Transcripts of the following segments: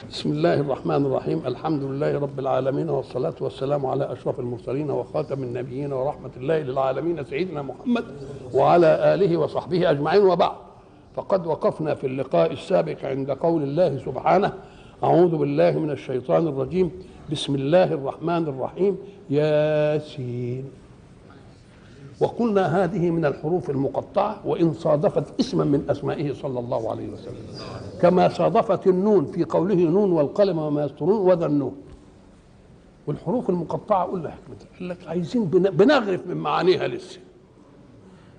بسم الله الرحمن الرحيم. الحمد لله رب العالمين، والصلاة والسلام على أشرف المرسلين وخاتم النبيين ورحمة الله للعالمين سيدنا محمد وعلى آله وصحبه أجمعين، وبعد. فقد وقفنا في اللقاء السابق عند قول الله سبحانه: أعوذ بالله من الشيطان الرجيم، بسم الله الرحمن الرحيم، ياسين. وقلنا هذه من الحروف المقطعة، وإن صادفت اسما من أسمائه صلى الله عليه وسلم، كما صادفت النون في قوله نون والقلم وما يسطرون وذا النون. والحروف المقطعة قلنا حكمتها، قال لك عايزين بنغرف من معانيها لسه،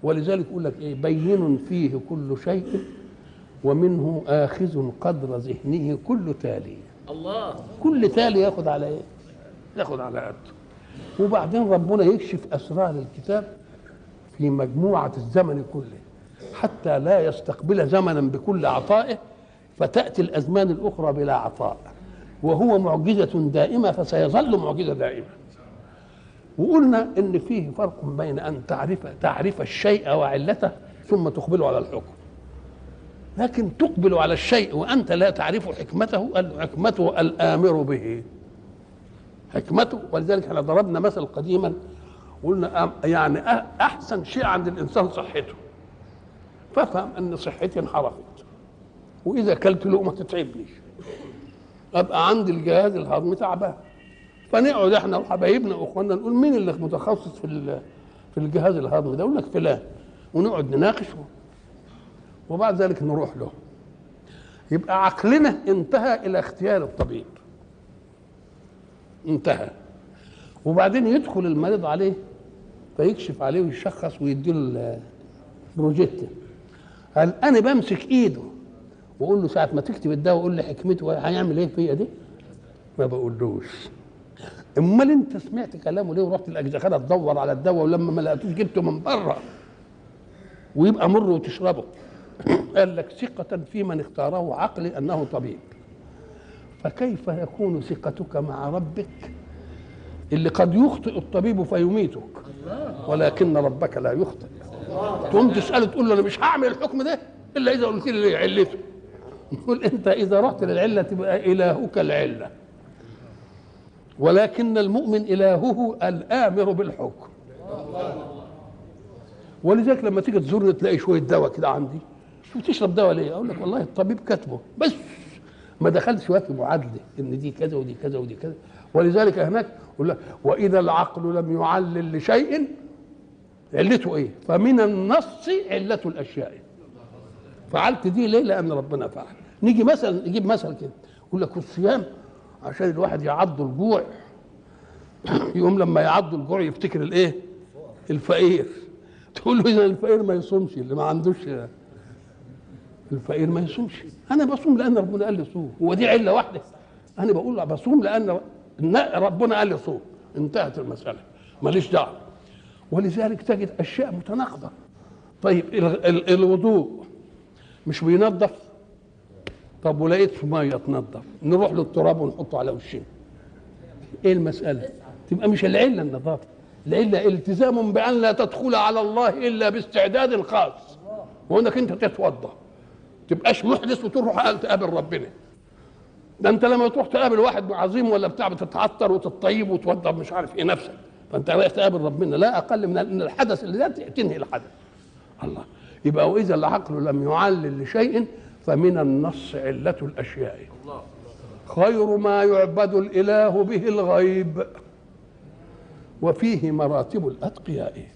ولذلك يقول لك ايه: بين فيه كل شيء ومنه آخذ قدر ذهنه كل تالي. الله، كل تالي ياخد على ايه؟ ياخد على قده. وبعدين ربنا يكشف أسرار الكتاب في مجموعة الزمن كله، حتى لا يستقبل زمنا بكل عطائه فتأتي الأزمان الأخرى بلا عطاء، وهو معجزة دائمة فسيظل معجزة دائمة. وقلنا إن فيه فرق بين أن تعرف الشيء وعلته ثم تقبل على الحكم، لكن تقبل على الشيء وأنت لا تعرف حكمته. حكمته الآمر به، حكمته. ولذلك احنا ضربنا مثل قديما، قلنا يعني احسن شيء عند الانسان صحته، فافهم ان صحتي انحرفت، واذا اكلت لقمه تتعبني، ابقى عندي الجهاز الهضمي تعبان، فنقعد احنا وحبايبنا واخواننا نقول: مين اللي متخصص في الجهاز الهضمي ده؟ يقول لك فلان، ونقعد نناقشه، وبعد ذلك نروح له. يبقى عقلنا انتهى الى اختيار الطبيب، انتهى. وبعدين يدخل المريض عليه فيكشف عليه ويشخص ويديله البروجيكت. قال انا بمسك ايده واقول له ساعه ما تكتب الدواء قول لي حكمته هيعمل ايه فيا دي؟ ما بقولوش. امال انت سمعت كلامه ليه ورحت الاجزخانه تدور على الدواء ولما ما لقيتوش جبته من بره ويبقى مر وتشربه؟ قال لك: ثقة في من اختاره عقلي انه طبيب. فكيف يكون ثقتك مع ربك اللي قد يخطئ الطبيب فيميتك ولكن ربك لا يخطئ؟ تقوم تسأله تقول له: أنا مش هعمل الحكم ده إلا إذا قلت لي علته. يقول: أنت إذا رحت للعلة تبقى إلهك العلة، ولكن المؤمن إلهه الآمر بالحكم. ولذلك لما تيجي تزورني تلاقي شوية دواء كده عندي، شو تشرب دواء ليه؟ أقول لك: والله الطبيب كاتبه، بس ما دخلش شوية في معادلة إن دي كذا ودي كذا ودي كذا. ولذلك هناك يقول لك: وإذا العقل لم يعلل لشيء علته إيه؟ فمن النص علة الأشياء. فعلت دي ليه؟ لأن ربنا فعل. نيجي مثلا نجيب مثل كده، يقول لك: الصيام عشان الواحد يعض الجوع، يقوم لما يعض الجوع يفتكر الإيه؟ الفقير. تقول له: إذا الفقير ما يصومش، اللي ما عندوش الفقير ما يصومش. أنا بصوم لأن ربنا قال لي صوم، هو دي علة واحدة؟ أنا بقول له بصوم لأن ربنا قال لي صوم، انتهت المسألة، ماليش دعوة. ولذلك تجد أشياء متناقضة. طيب الوضوء مش بينظف؟ طب ولقيت في مية تنظف، نروح للتراب ونحطه على وشنا. إيه المسألة؟ تبقى مش العلة النظافة، العلة التزام بأن لا تدخل على الله إلا باستعداد خاص، وإنك أنت تتوضأ، تبقاش محدث وتروح تقابل ربنا. ده انت لما تروح تقابل واحد عظيم ولا بتاع بتتعطر وتطيب وتوضب مش عارف ايه نفسك، فانت رايح تقابل ربنا، لا اقل من ان الحدث اللي ده تنهي الحدث. الله. يبقى واذا العقل لم يعلل لشيء فمن النص علة الاشياء. خير ما يعبد الاله به الغيب وفيه مراتب الاتقياء.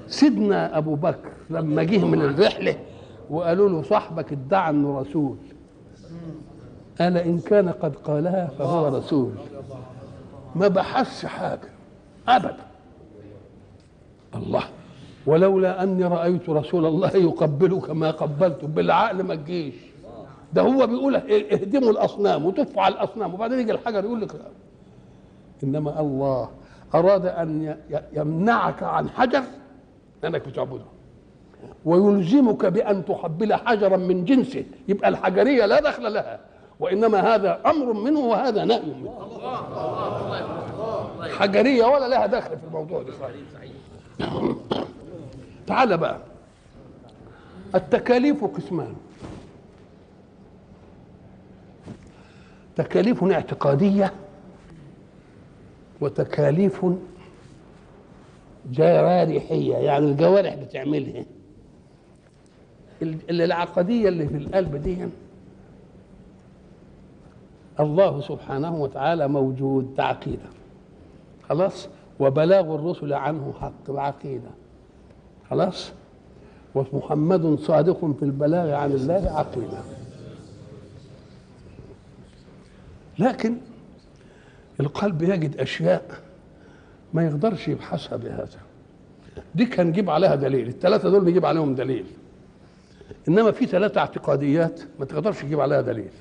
سيدنا ابو بكر لما جه من الرحله وقالوا له: صاحبك ادعى انه رسول، قال: إن كان قد قالها فهو رسول. ما بحثش حاجة أبدا. الله. ولولا أني رأيت رسول الله يقبلك ما قبلته، بالعقل ما تجيش. ده هو بيقول اهدموا الأصنام وتفوا على الأصنام، وبعدين يجي الحجر يقول لك لا. إنما الله أراد أن يمنعك عن حجر لأنك بتعبده، ويلزمك بأن تقبل حجرا من جنسه، يبقى الحجرية لا دخل لها، وإنما هذا أمر منه وهذا نهي منه. حجرية ولا لها دخل في الموضوع ده. تعال بقى، التكاليف قسمان: تكاليف اعتقادية وتكاليف جوارحية، يعني الجوارح بتعملها. العقدية اللي في القلب دي الله سبحانه وتعالى موجود، ده عقيدة خلاص، وبلاغ الرسل عنه حق، بعقيدة خلاص، ومحمد صادق في البلاغ عن الله، عقيدة. لكن القلب يجد أشياء ما يقدرش يبحثها بهذا. دي كان نجيب عليها دليل، الثلاثة دول نجيب عليهم دليل، إنما في ثلاثة اعتقاديات ما تقدرش تجيب عليها دليل.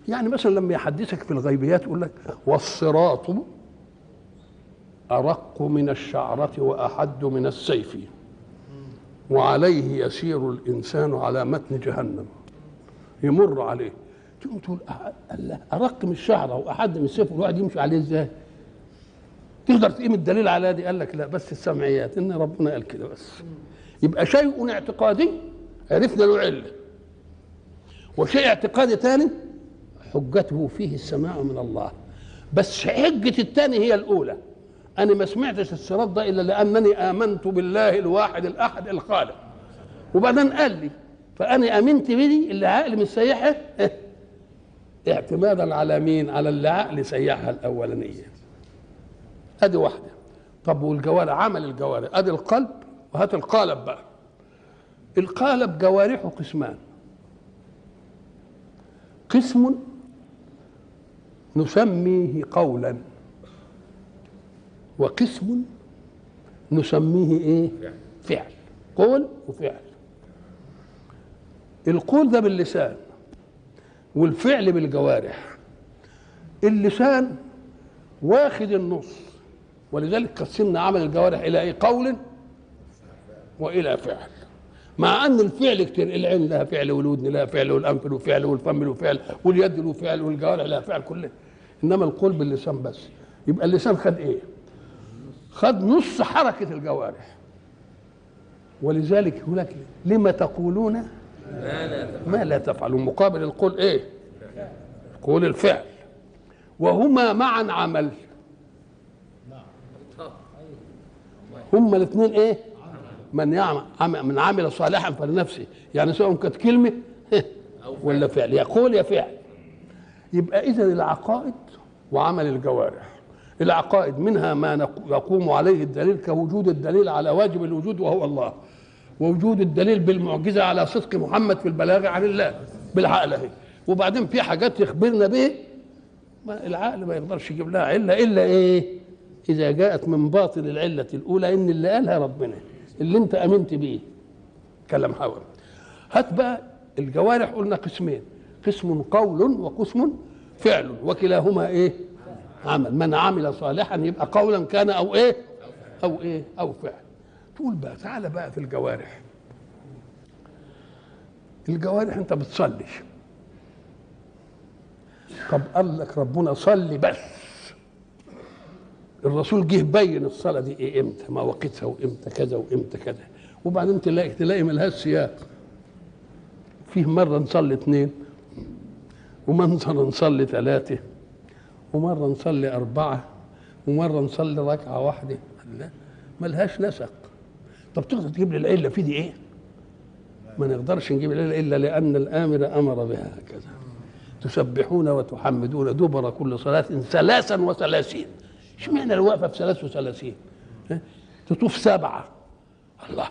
يعني مثلا لما يحدثك في الغيبيات يقول لك والصراط أرق من الشعرة وأحد من السيف وعليه يسير الإنسان على متن جهنم، يمر عليه. تقوم تقول أرق من الشعرة وأحد من السيف، والواحد يمشي عليه إزاي؟ تقدر تقيم الدليل على دي؟ قال لك لا، بس السمعيات، إن ربنا قال كده بس. يبقى شيء اعتقادي عرفنا له علة، وشيء اعتقادي ثاني حجته فيه السماع من الله، بس حجة الثاني هي الأولى. أنا ما سمعتش الصراط ده إلا لأنني آمنت بالله الواحد الأحد الخالق، وبعدين قال لي فأنا آمنت بدي اللي عقلي مسيحها اعتمادا على مين؟ على اللي عقلي سيحها الأولانية. أدي واحدة. طب والجوارح، عمل الجوارح، أدي القلب، وهات القالب بقى. القالب جوارحه قسمان، قسم نسميه قولا، وقسم نسميه ايه؟ فعل. قول وفعل. القول ده باللسان والفعل بالجوارح. اللسان واخد النص، ولذلك قسمنا عمل الجوارح الى ايه؟ قول والى فعل. مع ان الفعل كتير، العين لها فعل، والودن لها فعل، والانف له فعل، والفم له فعل، واليد له فعل، والجوارح لها فعل كلها، انما القول باللسان بس. يبقى اللسان خد ايه؟ خد نص حركه الجوارح. ولذلك يقول لك لما تقولون ما لا تفعلون. مقابل القول ايه؟ قول الفعل، وهما معا عمل. هما الاثنين ايه؟ من عمل صالحا فلنفسه، يعني سواء كانت كلمه ولا فعل، يا قول يا فعل. يبقى اذا العقائد وعمل الجوارح. العقائد منها ما يقوم عليه الدليل، كوجود الدليل على واجب الوجود وهو الله، ووجود الدليل بالمعجزه على صدق محمد في البلاغ عن الله بالعقل اهي. وبعدين في حاجات يخبرنا به العقل ما يقدرش يجيب لها عله الا ايه؟ اذا جاءت من باطن العله الاولى، ان اللي قالها ربنا، اللي انت امنت بيه كلام حول. هات بقى الجوارح، قلنا قسمين، قسم قول وقسم فعل، وكلاهما ايه؟ عمل. من عمل صالحا يبقى قولا كان او ايه؟ او ايه؟ او فعل. تقول بقى تعالى بقى في الجوارح. الجوارح انت بتصلي، طب قال لك ربنا صلي بس، الرسول جه بين الصلاه دي ايه؟ امتى مواقيتها، وامتى كذا وامتى كذا. وبعدين تلاقي ملهاش سياق. فيه مره نصلي 2، ومره نصلي 3، ومره نصلي 4، ومره نصلي ركعه واحده. لا، ملهاش نسق. طب تقدر تجيب لي العله في دي ايه؟ ما نقدرش نجيب العله الا لان الامر امر بها هكذا. تسبحون وتحمدون دبر كل صلاه 33. اشمعنى الوقفه في 33؟ تطوف 7. الله،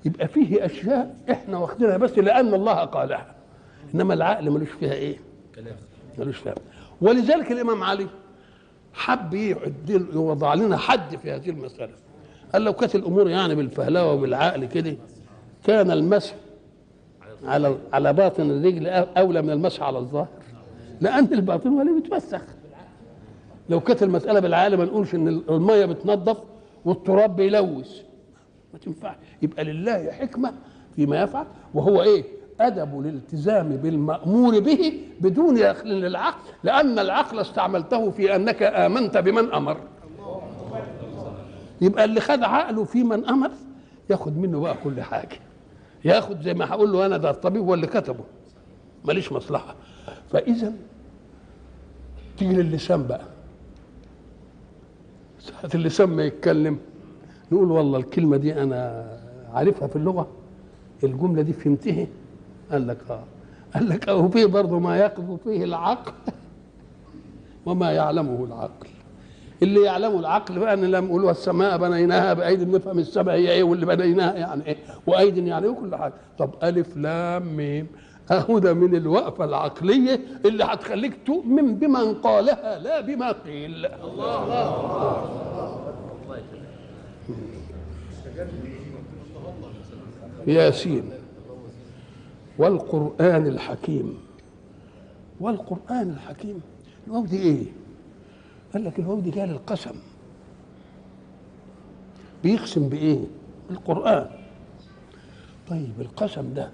يبقى فيه اشياء احنا واخدينها بس لان الله قالها، انما العقل ملوش فيها ايه؟ ملوش فيها. ولذلك الامام علي حب يوضع لنا حد في هذه المساله. قال لو كانت الامور يعني بالفهلوه وبالعقل كده، كان المسح على باطن الرجل اولى من المسح على الظاهر، لان الباطن هو اللي بيتوسخ. لو كانت المساله بالعقل ما نقولش ان الميه بتنظف والتراب بيلوث، ما تنفعش. يبقى لله حكمه فيما يفعل، وهو ايه؟ ادب الالتزام بالمامور به بدون دخل للعقل، لان العقل استعملته في انك امنت بمن امر. يبقى اللي خد عقله في من امر ياخد منه بقى كل حاجه، ياخد زي ما هقول له انا ده الطبيب هو اللي كتبه، ماليش مصلحه. فاذا تيجي للسان بقى، ساعة اللسان ما يتكلم نقول والله الكلمة دي أنا عارفها في اللغة، الجملة دي فهمتها. قال لك قال لك أهو فيه برضه ما يقف فيه العقل وما يعلمه العقل. اللي يعلمه العقل بقى ان لما نقول والسماء بنيناها بايد، نفهم السماء هي ايه واللي بنيناها يعني ايه، وايد يعني ايه كل حاجه. طب الف لام ميم اهو ده من الوقفه العقليه اللي هتخليك تؤمن بمن قالها لا بما قيل. الله ياسين والقرآن الحكيم. والقرآن الحكيم الواو دي ايه؟ قال لك الواو دي جايه للقسم. بيقسم بايه؟ القرآن. طيب القسم ده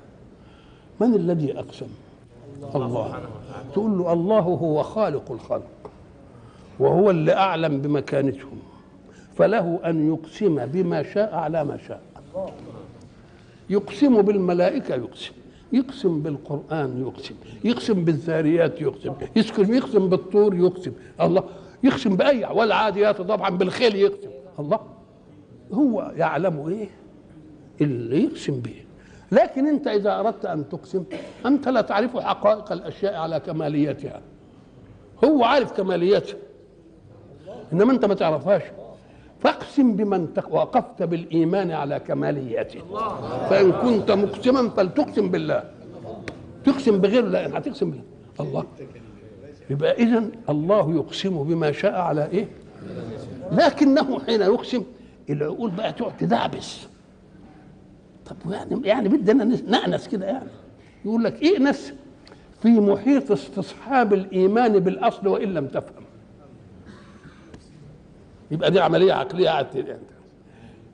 من الذي اقسم؟ الله. تقول له الله هو خالق الخلق وهو اللي اعلم بمكانتهم، فله ان يقسم بما شاء على ما شاء. يقسم بالملائكه، يقسم بالقرآن، يقسم بالذاريات، يقسم بالطور، الله يقسم بأي، والعاديات طبعا بالخيل يقسم. الله هو يعلم ايه اللي يقسم به. لكن انت اذا اردت ان تقسم انت لا تعرف حقائق الاشياء على كماليتها، هو عارف كماليتها انما انت ما تعرفهاش. فاقسم بمن وقفت بالايمان على كماليته. فان كنت مقسما فلتقسم بالله، تقسم بغير لا هتقسم بالله. الله يبقى اذن الله يقسم بما شاء على ايه، لكنه حين يقسم العقول بقى تقعد تدعبس. طب يعني بدنا نأنس كده، يعني يقول لك ائنس في محيط استصحاب الايمان بالاصل وان لم تفهم. يبقى دي عمليه عقليه يعني.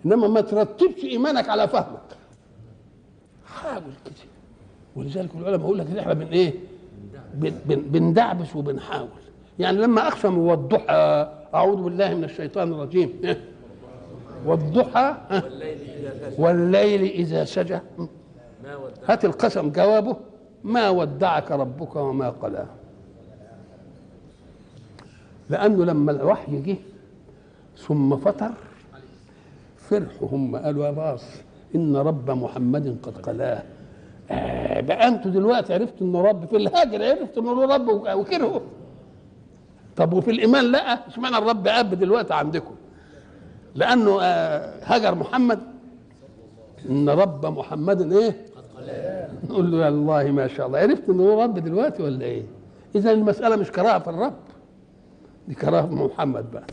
انما ما ترتبش ايمانك على فهمك، حاول كده. ولذلك العلماء يقول لك احنا بن ايه، بندعبس وبنحاول. يعني لما اقسم والضحى، اعوذ بالله من الشيطان الرجيم، والضحى والليل اذا سجى، هات القسم جوابه ما ودعك ربك وما قلى. لانه لما الوحي جه ثم فتر فرحوا هم، قالوا يا باص ان رب محمد قد قلاه. بقى انتوا دلوقتي عرفتوا انه رب، في الهاجر عرفتوا انه رب وكرهوا. طب وفي الايمان لا، اشمعنى الرب اب دلوقتي عندكم؟ لانه هاجر محمد ان رب محمد ايه قد قلاه. نقول له يا الله ما شاء الله، عرفت انه رب دلوقتي ولا ايه؟ اذا المساله مش كراهه في الرب، دي كراهه في محمد بقى.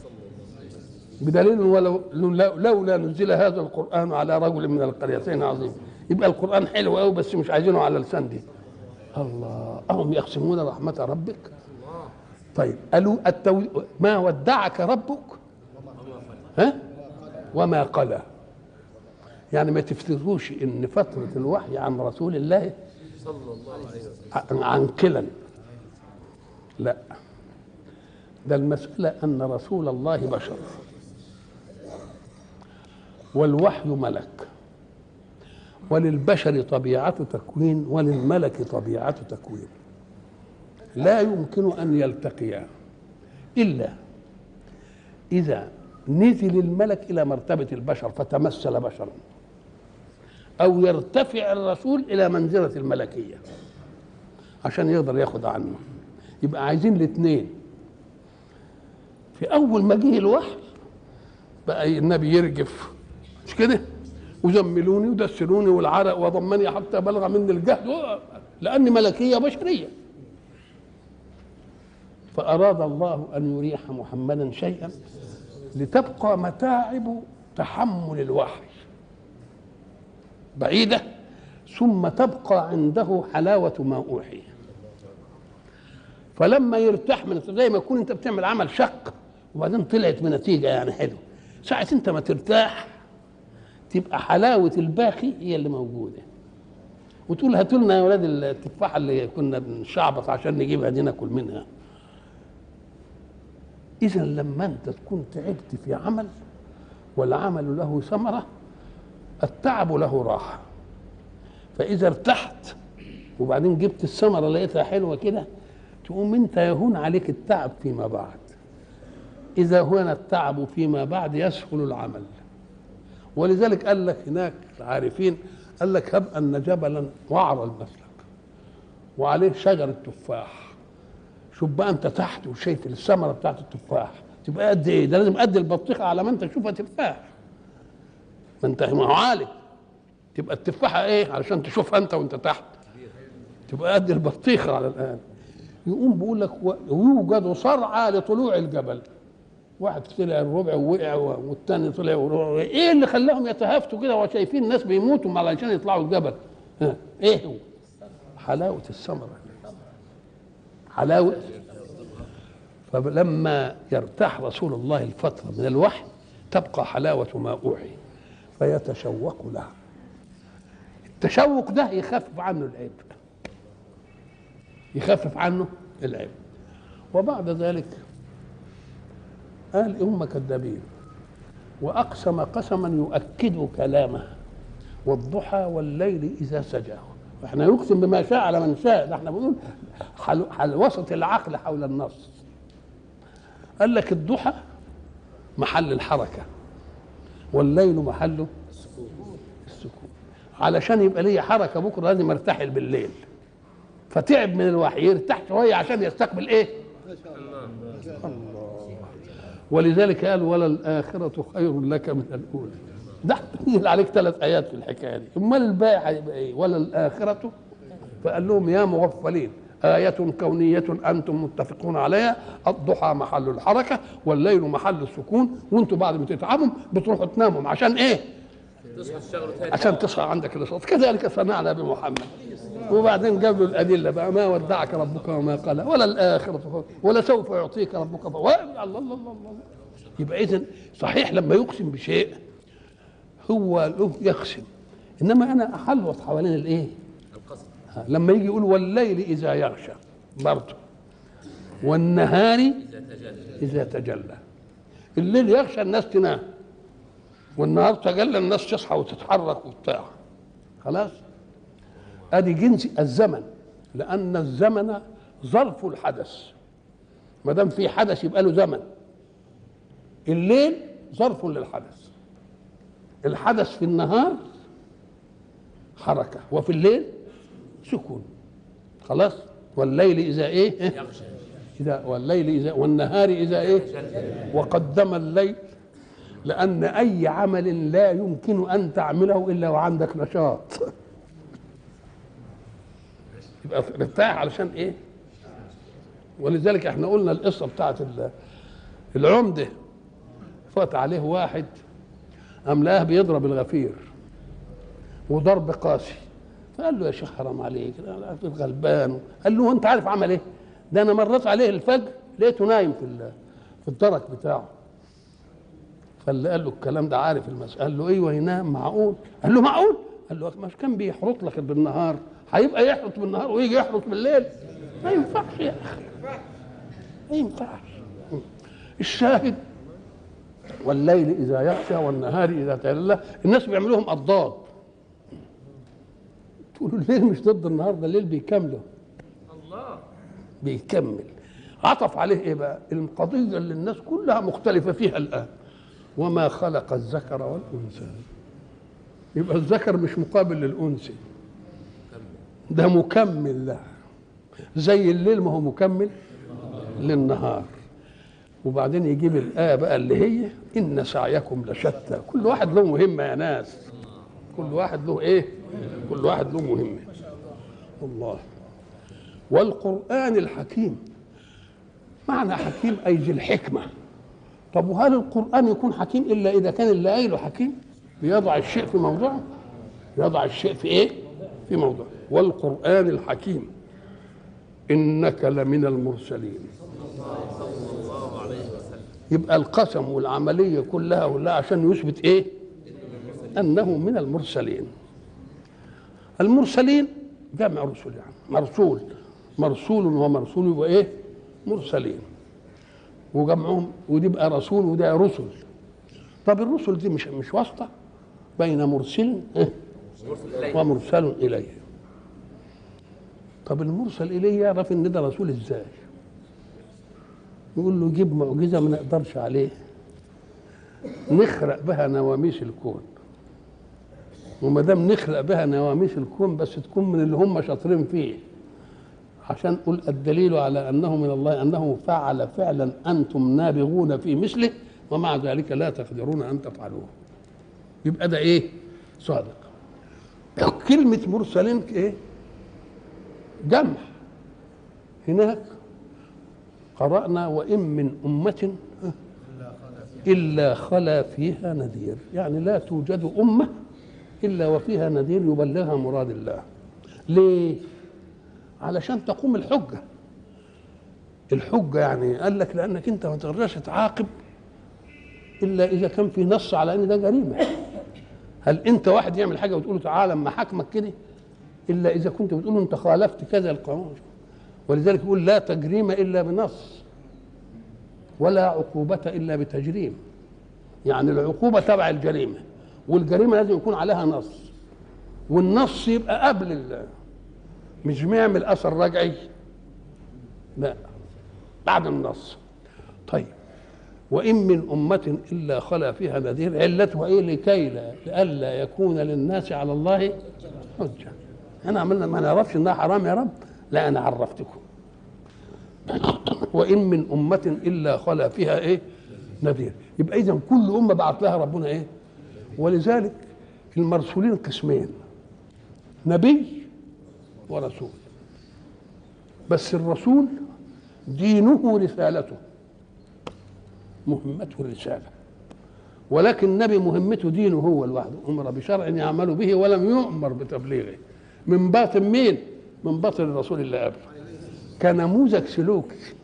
بدليل لولا نزل هذا القرآن على رجل من القريتين عظيم. يبقى القرآن حلو قوي بس مش عايزينه على لسان دي. الله أهم يقسمون رحمة ربك. طيب قالوا ما ودعك ربك وما قلى. يعني ما تفتكروش ان فترة الوحي عن رسول الله صلى الله عليه وسلم عن كلا، لا، ده المسألة أن رسول الله بشر والوحي ملك، وللبشر طبيعة تكوين وللملك طبيعة تكوين، لا يمكن أن يلتقيا إلا إذا نزل الملك إلى مرتبة البشر فتمثل بشرا، أو يرتفع الرسول إلى منزلة الملكية عشان يقدر ياخد عنه. يبقى عايزين الاثنين. في أول ما جه الوحي بقى النبي يرجف مش كده، وزملوني ودسلوني والعرق وضمني حتى بلغ مني الجهد، لأني ملكية بشرية. فأراد الله أن يريح محمدا شيئا لتبقى متاعب تحمل الوحي بعيدة، ثم تبقى عنده حلاوة ما أوحي. فلما يرتاح من زي ما يكون أنت بتعمل عمل شق وبعدين طلعت بنتيجة يعني حلو، ساعة أنت ما ترتاح تبقى حلاوة الباقي هي اللي موجودة، وتقول هاتوا لنا يا ولاد التفاحة اللي كنا بنشعبط عشان نجيبها دي ناكل منها. إذا لما أنت تكون تعبت في عمل والعمل له ثمرة، التعب له راحة. فإذا ارتحت وبعدين جبت الثمرة لقيتها حلوة كده، تقوم انت يهون عليك التعب فيما بعد. اذا هون التعب فيما بعد يسهل العمل. ولذلك قال لك هناك عارفين، قال لك هب ان جبلا وعر المسلك وعليه شجر التفاح. شوف بقى انت تحت وشايف الثمره بتاعت التفاح تبقى قد ايه؟ ده لازم قد البطيخه على ما انت تشوفها تفاح. ما انت عالي تبقى التفاحه ايه علشان تشوفها انت وانت تحت؟ تبقى قد البطيخه على الان. يقوم بيقول لك ويوجد صرعى لطلوع الجبل. واحد طلع الربع ووقع والثاني طلع وربع. ايه اللي خلاهم يتهافتوا كده وشايفين الناس بيموتوا علشان يطلعوا الجبل؟ ايه هو؟ حلاوه الثمره، حلاوه. فلما يرتاح رسول الله الفتره من الوحي تبقى حلاوه ما اوحي فيتشوق له. التشوق ده يخفف عنه العيب، يخفف عنه العيب. وبعد ذلك قال هم كذابين واقسم قسما يؤكد كلامه والضحى والليل اذا سجى. احنا يقسم بما شاء على من شاء، ده احنا بنقول حل وسط العقل حول النص. قال لك الضحى محل الحركه والليل محله السكون. علشان يبقى لي حركه بكره لازم ارتحل بالليل، فتعب من الوحي يرتاح شويه عشان يستقبل ايه؟ الله. ولذلك قال ولا الآخرة خير لك من الأولى. ده ينزل عليك 3 آيات في الحكايه دي. امال الباقي هيبقى ايه؟ ولا الآخرة. فقال لهم يا مغفلين آية كونية أنتم متفقون عليها، الضحى محل الحركة والليل محل السكون، وانتم بعد ما تتعبوا بتروحوا تناموا عشان ايه؟ عشان تصحى عندك النشاط. كذلك صنعنا بمحمد. وبعدين جاب له الأدلة بقى، ما ودعك ربك وما قلى ولا الآخرة ولا سوف يعطيك ربك الله الله الله الله. يبقى إذن صحيح لما يقسم بشيء هو له يقسم، إنما أنا أحلوط حوالين الإيه؟ لما يجي يقول والليل إذا يغشى برضه والنهار إذا تجلى. الليل يغشى الناس تنام، والنهار تجلى الناس تصحى وتتحرك وبتاع. خلاص؟ ادي جنس الزمن، لان الزمن ظرف الحدث. ما دام في حدث يبقى له زمن. الليل ظرف للحدث. الحدث في النهار حركه وفي الليل سكون. خلاص؟ والليل اذا ايه؟ اذا والليل اذا والنهار اذا ايه؟ وقدم الليل، لان اي عمل لا يمكن ان تعمله الا وعندك نشاط. يبقى ارتاح علشان ايه؟ ولذلك احنا قلنا القصه بتاعت العمده. فات عليه واحد املاه بيضرب الغفير وضرب قاسي، فقال له يا شيخ حرام عليك غلبان. قال له انت عارف عمل ايه؟ ده انا مريت عليه الفجر لقيته نايم في الدرك بتاعه. فاللي قال له الكلام ده عارف المسألة. قال له ايوه ينام معقول؟ قال له معقول؟ قال له مش كان بيحرط لك بالنهار، هيبقى يحرط بالنهار ويجي يحرط بالليل؟ ما ينفعش يا اخي، ما ينفعش. الشاهد والليل اذا يغشى والنهار اذا تجلى. الناس بيعملوهم اضداد، تقولوا الليل مش ضد النهار، ده الليل بيكمله. الله بيكمل. عطف عليه ايه بقى؟ القضيه اللي الناس كلها مختلفه فيها الان، وما خلق الذكر والانثى. يبقى الذكر مش مقابل للانثى، ده مكمل له، زي الليل ما هو مكمل للنهار. وبعدين يجيب الآية بقى اللي هي إن سعيكم لشتى. كل واحد له مهمة يا ناس، كل واحد له إيه؟ كل واحد له مهمة. الله. والقرآن الحكيم، معنى حكيم أي ذي الحكمة. طب وهل القرآن يكون حكيم إلا إذا كان اللي قايله حكيم؟ بيضع الشيء في موضعه، يضع الشيء في إيه؟ في موضعه. والقرآن الحكيم إنك لمن المرسلين. يبقى القسم والعملية كلها عشان يثبت إيه؟ أنه من المرسلين. المرسلين جمع رسل، يعني مرسول، مرسول ومرسول يبقى إيه؟ مرسلين. وجمعهم ودي بقى رسول وده رسل. طب الرسل دي مش واسطة بين مرسل ومرسل إليه. طب المرسل اليه يعرف ان ده رسول ازاي؟ يقول له جيب معجزه ما نقدرش عليه نخرق بها نواميس الكون، وما دام نخلق بها نواميس الكون بس تكون من اللي هم شاطرين فيه، عشان قل الدليل على انه من الله انه فعل فعلا انتم نابغون في مثله ومع ذلك لا تقدرون ان تفعلوه. يبقى ده ايه؟ صادق. كلمة مرسلين ايه؟ جمع. هناك قرأنا وإن من أمة إلا خلا فيها نذير، يعني لا توجد أمة إلا وفيها نذير يبلغها مراد الله. ليه؟ علشان تقوم الحجة. الحجة يعني قال لك لأنك أنت ما تقدرش تعاقب إلا إذا كان في نص على أن ده جريمة. هل أنت واحد يعمل حاجة وتقول له تعالى أما حاكمك كده؟ إلا إذا كنت بتقول له أنت خالفت كذا القانون. ولذلك يقول لا تجريم إلا بنص ولا عقوبة إلا بتجريم. يعني العقوبة تبع الجريمة والجريمة لازم يكون عليها نص، والنص يبقى قبل مش بيعمل أثر رجعي، لا بعد النص. طيب وإن من أمة إلا خلا فيها نذير، علتها إيه؟ لكي لئلا يكون للناس على الله حجة. أنا عملنا ما نعرفش إنها حرام يا رب؟ لا أنا عرفتكم. وإن من أمة إلا خلا فيها إيه؟ نذير. يبقى إذن كل أمة بعت لها ربنا إيه؟ ولذلك المرسولين قسمين، نبي ورسول. بس الرسول دينه رسالته، مهمته الرسالة، ولكن النبي مهمته دينه هو لوحده، أمر بشرع يعمل به ولم يؤمر بتبليغه. من باطن مين؟ من باطن الرسول اللي قبله، كنموذج سلوكي.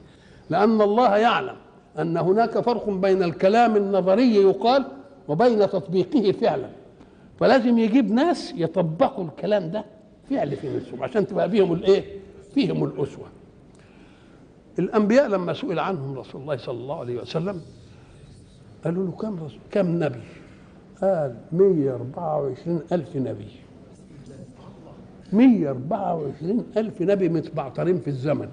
لأن الله يعلم أن هناك فرق بين الكلام النظري يقال وبين تطبيقه فعلا، فلازم يجيب ناس يطبقوا الكلام ده فعل في نفسهم عشان تبقى فيهم الايه؟ فيهم الأسوة. الأنبياء لما سئل عنهم رسول الله صلى الله عليه وسلم قالوا له كم رسول كم نبي؟ قال 124,000 نبي. 124,000 نبي متبعترين في الزمن.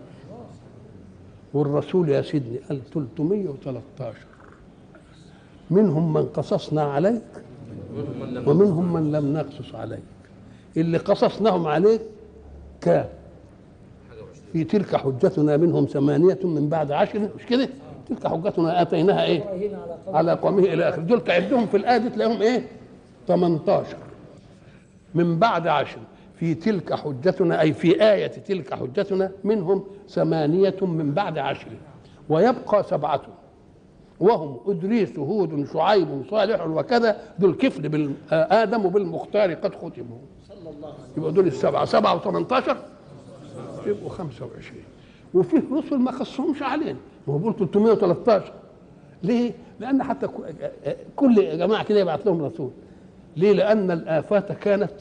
والرسول يا سيدني قال 313، منهم من قصصنا عليك ومنهم من لم نقصص عليك. اللي قصصناهم عليك كان في تلك حجتنا منهم 8 من بعد 10، مش كده؟ تلك حجتنا اتيناها ايه؟ على قومه الى اخره. دول تعدهم في الايه دي تلاقيهم ايه؟ 18 من بعد 10. في تلك حجتنا اي في آية تلك حجتنا منهم 8 من بعد 10، ويبقى 7 وهم إدريس هود شعيب صالح وكذا. دول كفل آدم بالمختار قد ختموا. يبقى دول السبعة، 7 و18 يبقوا 25. وفيه رسل ما خصهمش علينا، ما هو بيقول 313. ليه؟ لأن حتى كل جماعة كده يبعث لهم رسول. ليه؟ لأن الآفات كانت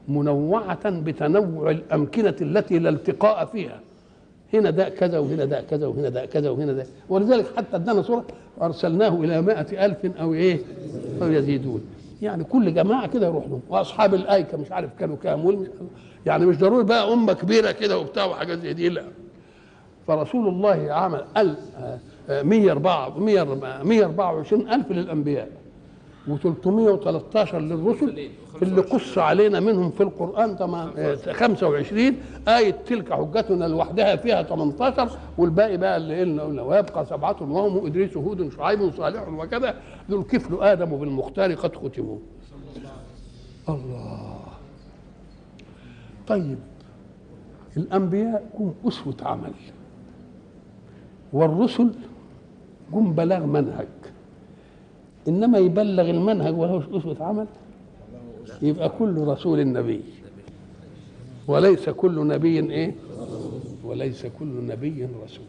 منوعة بتنوع الأمكنة التي لا التقاء فيها. هنا ده كذا وهنا ده كذا وهنا ده كذا وهنا ده، ولذلك حتى ادانا سورة أرسلناه إلى 100,000 أو إيه؟ أو يزيدون. يعني كل جماعة كده يروح لهم. وأصحاب الأيكة مش عارف كانوا كام، يعني مش ضروري بقى أمة كبيرة كده وبتاع وحاجات زي دي، لا. فرسول الله عمل 124,000 للأنبياء و313 للرسل اللي قص علينا منهم في القرآن 25 آية. تلك حجتنا لوحدها فيها 18، والباقي بقى اللي قلنا ويبقى 7 وهم إدريس هود شعيب صالح وكذا. دول كفل آدم بالمختار قد ختموا. الله. طيب الأنبياء هم أسوة عمل، والرسل هم بلاغ منهج. إنما يبلغ المنهج وله أسوة عمل؟ يبقى كل رسول نبي وليس كل نبي إيه؟ وليس كل نبي رسول.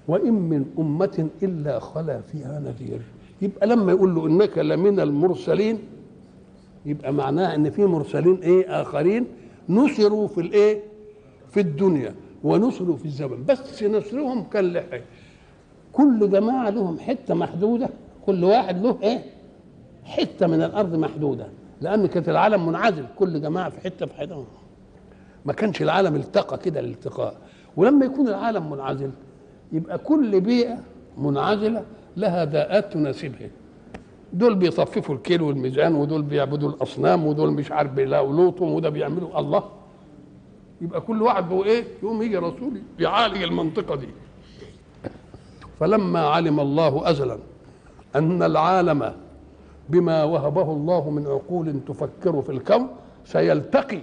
وإن من أمة إلا خلا فيها نذير. يبقى لما يقول له إنك لمن المرسلين يبقى معناه إن في مرسلين إيه؟ آخرين نصروا في الإيه؟ في الدنيا ونصروا في الزمن، بس نصرهم كان لحي. كل جماعة لهم حتة محدودة، كل واحد له ايه؟ حته من الارض محدوده، لان كانت العالم منعزل، كل جماعه في حته في حته. ما كانش العالم التقى كده الالتقاء. ولما يكون العالم منعزل يبقى كل بيئة منعزلة لها داءات تناسبها. دول بيطففوا الكيل والميزان، ودول بيعبدوا الأصنام، ودول مش عارف بيلاقوا لوطهم، وده بيعملوا الله. يبقى كل واحد هو ايه؟ يقوم يجي رسول يعالج المنطقة دي. فلما علم الله أزلا أن العالم بما وهبه الله من عقول تفكر في الكون سيلتقي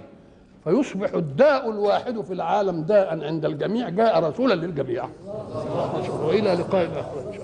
فيصبح الداء الواحد في العالم داء عند الجميع، جاء رسولا للجميع. وإلى لقاء آخر إن شاء الله.